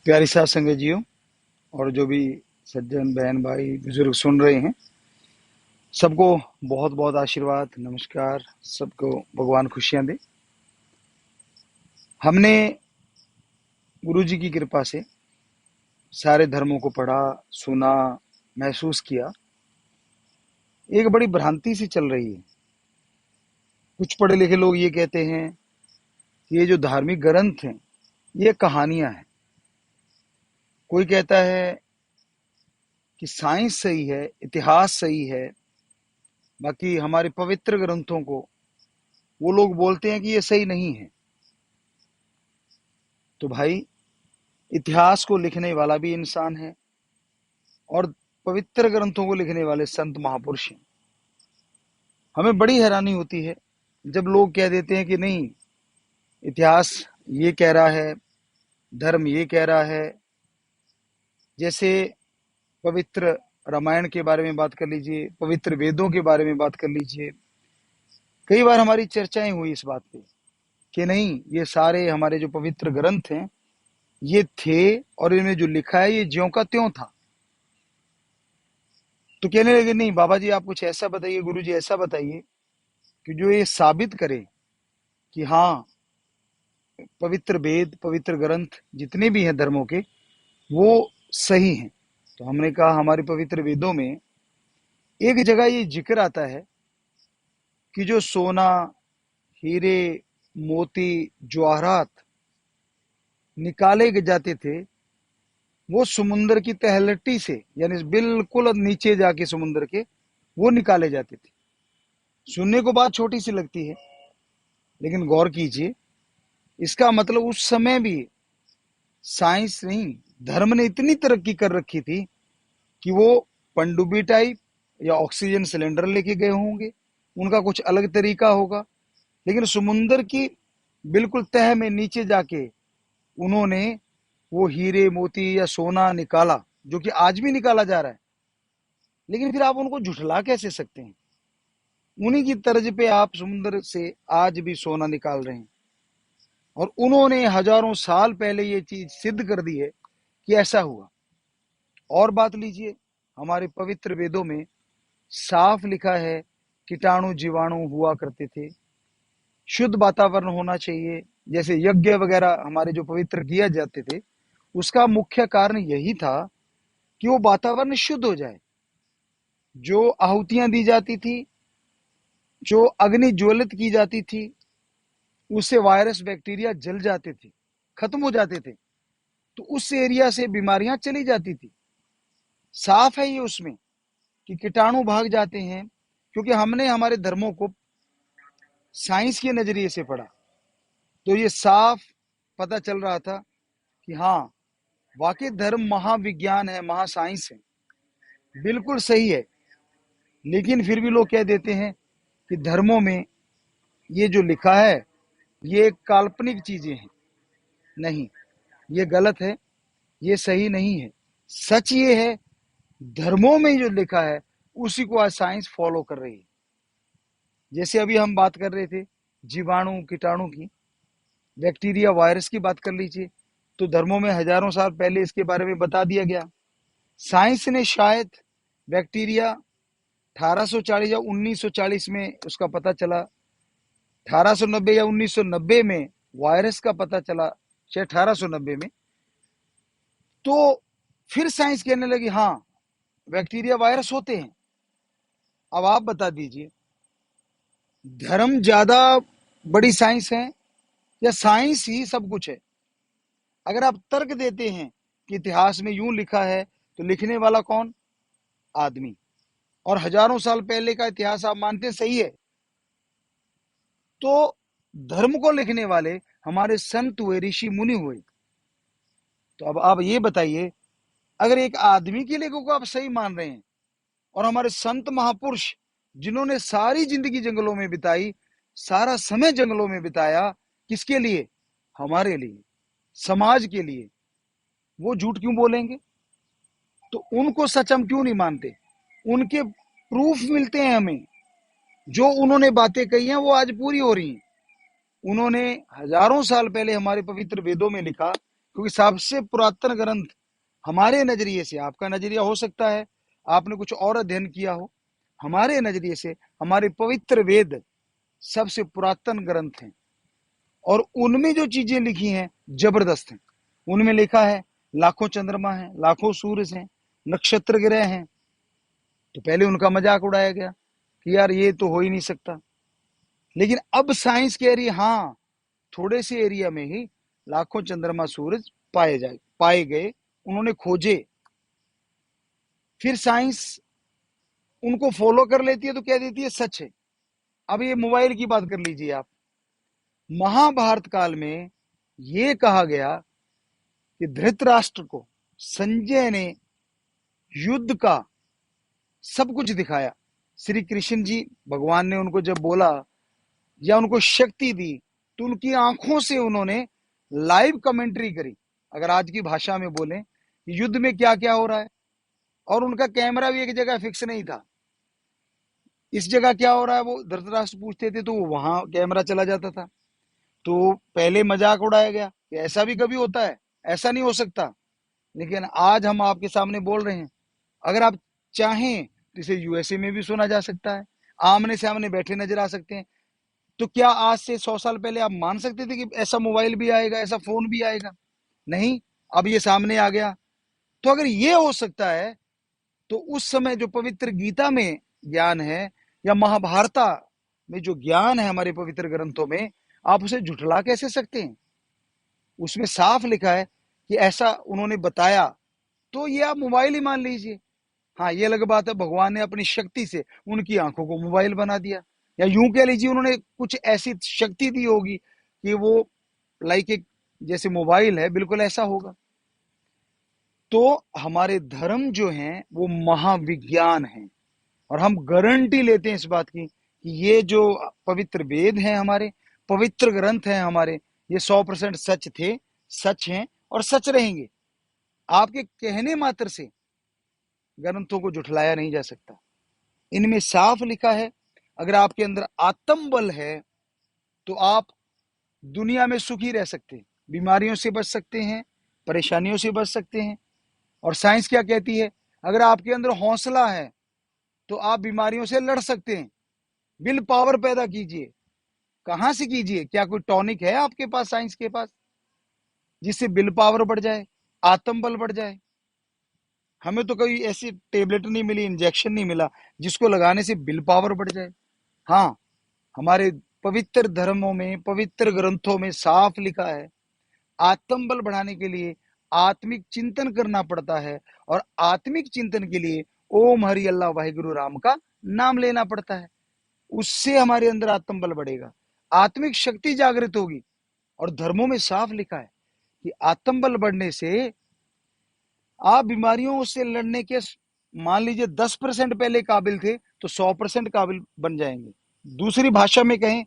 प्यारी साथ संगत जियो और जो भी सज्जन बहन भाई बुजुर्ग सुन रहे हैं, सबको बहुत बहुत आशीर्वाद नमस्कार। सबको भगवान खुशियां दे। हमने गुरु जी की कृपा से सारे धर्मों को पढ़ा, सुना, महसूस किया। एक बड़ी भ्रांति सी चल रही है। कुछ पढ़े लिखे लोग ये कहते हैं कि ये जो धार्मिक ग्रंथ हैं ये कहानियां हैं। कोई कहता है कि साइंस सही है, इतिहास सही है, बाकी हमारे पवित्र ग्रंथों को वो लोग बोलते हैं कि ये सही नहीं है। तो भाई, इतिहास को लिखने वाला भी इंसान है और पवित्र ग्रंथों को लिखने वाले संत महापुरुष हैं। हमें बड़ी हैरानी होती है जब लोग कह देते हैं कि नहीं, इतिहास ये कह रहा है, धर्म ये कह रहा है। जैसे पवित्र रामायण के बारे में बात कर लीजिए, पवित्र वेदों के बारे में बात कर लीजिए। कई बार हमारी चर्चाएं हुई इस बात पे कि नहीं, ये सारे हमारे जो पवित्र ग्रंथ हैं ये थे और इनमें जो लिखा है ये ज्यों का त्यों था। तो कहने लगे नहीं बाबा जी, आप कुछ ऐसा बताइए, गुरु जी ऐसा बताइए कि जो ये साबित करे कि हाँ, पवित्र वेद, पवित्र ग्रंथ जितने भी हैं धर्मों के, वो सही हैं। तो हमने कहा हमारे पवित्र वेदों में एक जगह ये जिक्र आता है कि जो सोना, हीरे, मोती, जवाहरात निकाले जाते थे वो समुन्द्र की तलहटी से, यानी बिल्कुल नीचे जाके समुन्द्र के वो निकाले जाते थे। सुनने को बात छोटी सी लगती है, लेकिन गौर कीजिए, इसका मतलब उस समय भी साइंस नहीं, धर्म ने इतनी तरक्की कर रखी थी कि वो पनडुब्बी टाइप या ऑक्सीजन सिलेंडर लेके गए होंगे, उनका कुछ अलग तरीका होगा, लेकिन समुन्द्र की बिल्कुल तह में नीचे जाके उन्होंने वो हीरे मोती या सोना निकाला, जो कि आज भी निकाला जा रहा है। लेकिन फिर आप उनको झुठला कैसे सकते हैं? उन्हीं की तर्ज पे आप समुद्र से आज भी सोना निकाल रहे हैं और उन्होंने हजारों साल पहले ये चीज सिद्ध कर दी है कि ऐसा हुआ। और बात लीजिए, हमारे पवित्र वेदों में साफ लिखा है कीटाणु जीवाणु हुआ करते थे, शुद्ध वातावरण होना चाहिए। जैसे यज्ञ वगैरह हमारे जो पवित्र किए जाते थे, उसका मुख्य कारण यही था कि वो वातावरण शुद्ध हो जाए। जो आहुतियां दी जाती थी, जो अग्नि ज्वलित की जाती थी, उससे वायरस बैक्टीरिया जल जाते थे, खत्म हो जाते थे, तो उस एरिया से बीमारियां चली जाती थी। साफ है ये उसमें कि कीटाणु भाग जाते हैं, क्योंकि हमने हमारे धर्मों को साइंस के नजरिए से पढ़ा। तो ये साफ पता चल रहा था कि हाँ, वाकई धर्म महाविज्ञान है, महासाइंस है, बिल्कुल सही है। लेकिन फिर भी लोग कह देते हैं कि धर्मों में ये जो लिखा है ये काल्पनिक चीजें हैं। नहीं, ये गलत है, ये सही नहीं है। सच ये है, धर्मों में जो लिखा है उसी को आज साइंस फॉलो कर रही है। जैसे अभी हम बात कर रहे थे जीवाणु कीटाणु की, बैक्टीरिया वायरस की बात कर लीजिए, तो धर्मों में हजारों साल पहले इसके बारे में बता दिया गया। साइंस ने शायद बैक्टीरिया 1840 या 1940 में उसका पता चला, 1890 या 1990 में वायरस का पता चला, शायद 1890 में। तो फिर साइंस कहने लगी हाँ, बैक्टीरिया वायरस होते हैं। अब आप बता दीजिए, धर्म ज्यादा बड़ी साइंस है या साइंस ही सब कुछ है? अगर आप तर्क देते हैं कि इतिहास में यूं लिखा है, तो लिखने वाला कौन? आदमी। और हजारों साल पहले का इतिहास आप मानते सही है, तो धर्म को लिखने वाले हमारे संत हुए, ऋषि मुनि हुए। तो अब आप ये बताइए, अगर एक आदमी के लेखों को आप सही मान रहे हैं और हमारे संत महापुरुष जिन्होंने सारी जिंदगी जंगलों में बिताई, सारा समय जंगलों में बिताया, किसके लिए? हमारे लिए, समाज के लिए, वो झूठ क्यों बोलेंगे? तो उनको सच हम क्यों नहीं मानते? उनके प्रूफ मिलते हैं हमें, जो उन्होंने बातें कही हैं वो आज पूरी हो रही हैं। उन्होंने हजारों साल पहले हमारे पवित्र वेदों में लिखा कि क्योंकि सबसे पुरातन ग्रंथ हमारे नजरिए से, आपका नजरिया हो सकता है आपने कुछ और अध्ययन किया हो, हमारे नजरिए से हमारे पवित्र वेद सबसे पुरातन ग्रंथ हैं। और उनमें जो चीजें लिखी हैं जबरदस्त हैं। उनमें लिखा है लाखों चंद्रमा हैं, लाखों सूरज हैं, नक्षत्र ग्रह हैं। तो पहले उनका मजाक उड़ाया गया कि यार ये तो हो ही नहीं सकता। लेकिन अब साइंस कह रही है हाँ, थोड़े से एरिया में ही लाखों चंद्रमा सूरज पाए गए, उन्होंने खोजे। फिर साइंस उनको फॉलो कर लेती है तो कह देती है सच है। अब ये मोबाइल की बात कर लीजिए आप। महाभारत काल में ये कहा गया कि धृतराष्ट्र को संजय ने युद्ध का सब कुछ दिखाया। श्री कृष्ण जी भगवान ने उनको जब बोला या उनको शक्ति दी तो उनकी आंखों से उन्होंने लाइव कमेंट्री करी। अगर आज की भाषा में बोलें युद्ध में क्या क्या हो रहा है, और उनका कैमरा भी एक जगह फिक्स नहीं था। इस जगह क्या हो रहा है वो धृतराष्ट्र पूछते थे तो वहां कैमरा चला जाता था। तो पहले मजाक उड़ाया गया कि ऐसा भी कभी होता है, ऐसा नहीं हो सकता। लेकिन आज हम आपके सामने बोल रहे हैं, अगर आप चाहें तो इसे यूएसए में भी सुना जा सकता है, आमने सामने बैठे नजर आ सकते हैं। तो क्या आज से 100 साल पहले आप मान सकते थे कि ऐसा मोबाइल भी आएगा, ऐसा फोन भी आएगा? नहीं, अब ये सामने आ गया। तो अगर ये हो सकता है तो उस समय जो पवित्र गीता में ज्ञान है या महाभारता में जो ज्ञान है हमारे पवित्र ग्रंथों में, आप उसे झुठला कैसे सकते हैं? उसमें साफ लिखा है कि ऐसा उन्होंने बताया। तो ये आप मोबाइल ही मान लीजिए। हाँ, ये अलग बात है भगवान ने अपनी शक्ति से उनकी आंखों को मोबाइल बना दिया, या यूं कह लीजिए उन्होंने कुछ ऐसी शक्ति दी होगी कि वो लाइक एक जैसे मोबाइल है, बिल्कुल ऐसा होगा। तो हमारे धर्म जो हैं वो महाविज्ञान है, और हम गारंटी लेते हैं इस बात की कि ये जो पवित्र वेद हैं, हमारे पवित्र ग्रंथ हैं हमारे, ये 100% सच थे, सच हैं और सच रहेंगे। आपके कहने मात्र से ग्रंथों को जुठलाया नहीं जा सकता। इनमें साफ लिखा है अगर आपके अंदर आत्म बल है तो आप दुनिया में सुखी रह सकते हैं, बीमारियों से बच सकते हैं, परेशानियों से बच सकते हैं। और साइंस क्या कहती है, अगर आपके अंदर हौसला है तो आप बीमारियों से लड़ सकते हैं। विल पावर पैदा कीजिए। कहां से कीजिए? क्या कोई टॉनिक है आपके पास, साइंस के पास, जिससे विल पावर बढ़ जाए, आत्मबल बढ़ जाए? हमें तो कोई ऐसी टेबलेट नहीं मिली, इंजेक्शन नहीं मिला जिसको लगाने से विल पावर बढ़ जाए। हाँ, हमारे पवित्र धर्मों में, पवित्र ग्रंथों में साफ लिखा है आत्मबल बढ़ाने के लिए आत्मिक चिंतन करना पड़ता है, और आत्मिक चिंतन के लिए ओम हरि अल्लाह वाहिगुरु राम का नाम लेना पड़ता है। उससे हमारे अंदर आत्मबल बढ़ेगा, आत्मिक शक्ति जागृत होगी। और धर्मों में साफ लिखा है कि आत्मबल बढ़ने से आप बीमारियों से लड़ने के, मान लीजिए 10% पहले काबिल थे तो 100% काबिल बन जाएंगे। दूसरी भाषा में कहें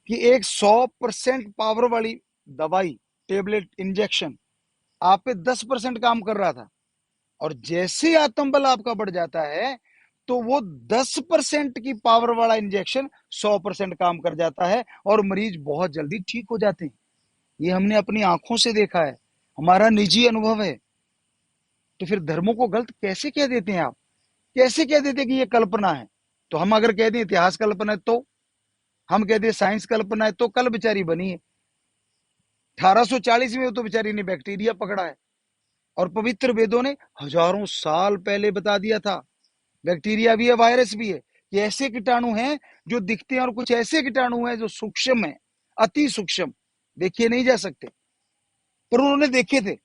कि एक 100% पावर वाली दवाई, टेबलेट, इंजेक्शन आप पे 10% काम कर रहा था, और जैसे आत्मबल आपका बढ़ जाता है तो वो 10% की पावर वाला इंजेक्शन 100% काम कर जाता है और मरीज बहुत जल्दी ठीक हो जाते हैं। ये हमने अपनी आंखों से देखा है, हमारा निजी अनुभव है। तो फिर धर्मों को गलत कैसे कह देते हैं आप? कैसे कह देते हैं कि ये कल्पना है? तो हम अगर कह दें इतिहास कल्पना है, तो हम कहते हैं साइंस कल्पना है, तो कल बेचारी बनी है। 1840 में तो बेचारी ने बैक्टीरिया पकड़ा है, और पवित्र वेदों ने हजारों साल पहले बता दिया था बैक्टीरिया भी है, वायरस भी है। ये ऐसे कीटाणु हैं जो दिखते हैं, और कुछ ऐसे कीटाणु हैं जो सूक्ष्म है, अति सूक्ष्म, देखे नहीं जा सकते, पर उन्होंने देखे थे।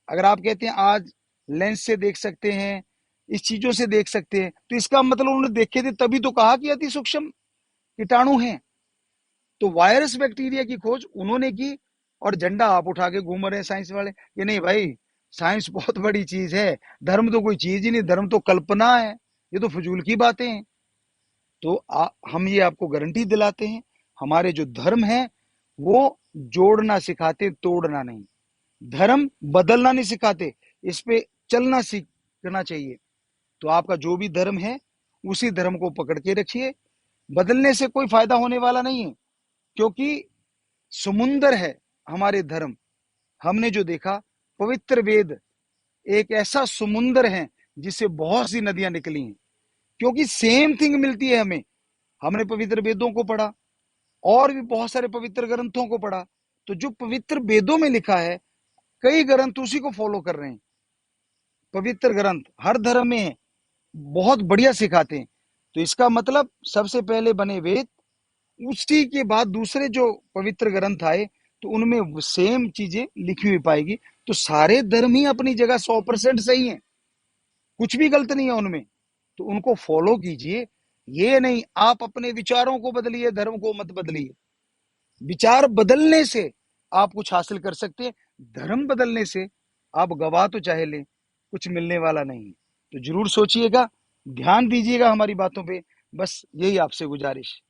अगर आप कहते हैं आज लेंस से देख सकते हैं, इस चीजों से देख सकते हैं, तो इसका मतलब उन्होंने देखे थे, तभी तो कहा कि अति सूक्ष्म कीटाणु हैं। तो वायरस बैक्टीरिया की खोज उन्होंने की, और झंडा आप उठा के घूम रहे हैं साइंस वाले कि नहीं भाई, साइंस बहुत बड़ी चीज है, धर्म तो कोई चीज ही नहीं, धर्म तो कल्पना है, ये तो फजूल की बातें हैं। तो हम ये आपको गारंटी दिलाते हैं, हमारे जो धर्म है वो जोड़ना सिखाते, तोड़ना नहीं। धर्म बदलना नहीं सिखाते, इस पे चलना सीखना चाहिए। तो आपका जो भी धर्म है उसी धर्म को पकड़ के रखिए, बदलने से कोई फायदा होने वाला नहीं है, क्योंकि समुंदर है हमारे धर्म, हमने जो देखा, पवित्र वेद एक ऐसा समुंदर है जिससे बहुत सी नदियां निकली हैं, क्योंकि सेम थिंग मिलती है हमें। हमने पवित्र वेदों को पढ़ा और भी बहुत सारे पवित्र ग्रंथों को पढ़ा, तो जो पवित्र वेदों में लिखा है, कई ग्रंथ उसी को फॉलो कर रहे हैं। पवित्र ग्रंथ हर धर्म में बहुत बढ़िया सिखाते हैं। तो इसका मतलब सबसे पहले बने वेद, उसी के बाद दूसरे जो पवित्र ग्रंथ आए, तो उनमें सेम चीजें लिखी हुई पाएगी। तो सारे धर्म ही अपनी जगह 100% सही है, कुछ भी गलत नहीं है उनमें। तो उनको फॉलो कीजिए। ये नहीं आप अपने विचारों को बदलिए, धर्म को मत बदलिए। विचार बदलने से आप कुछ हासिल कर सकते हैं, धर्म बदलने से आप गवा तो चाहे लें, कुछ मिलने वाला नहीं है। तो जरूर सोचिएगा, ध्यान दीजिएगा हमारी बातों पे। बस यही आपसे गुजारिश।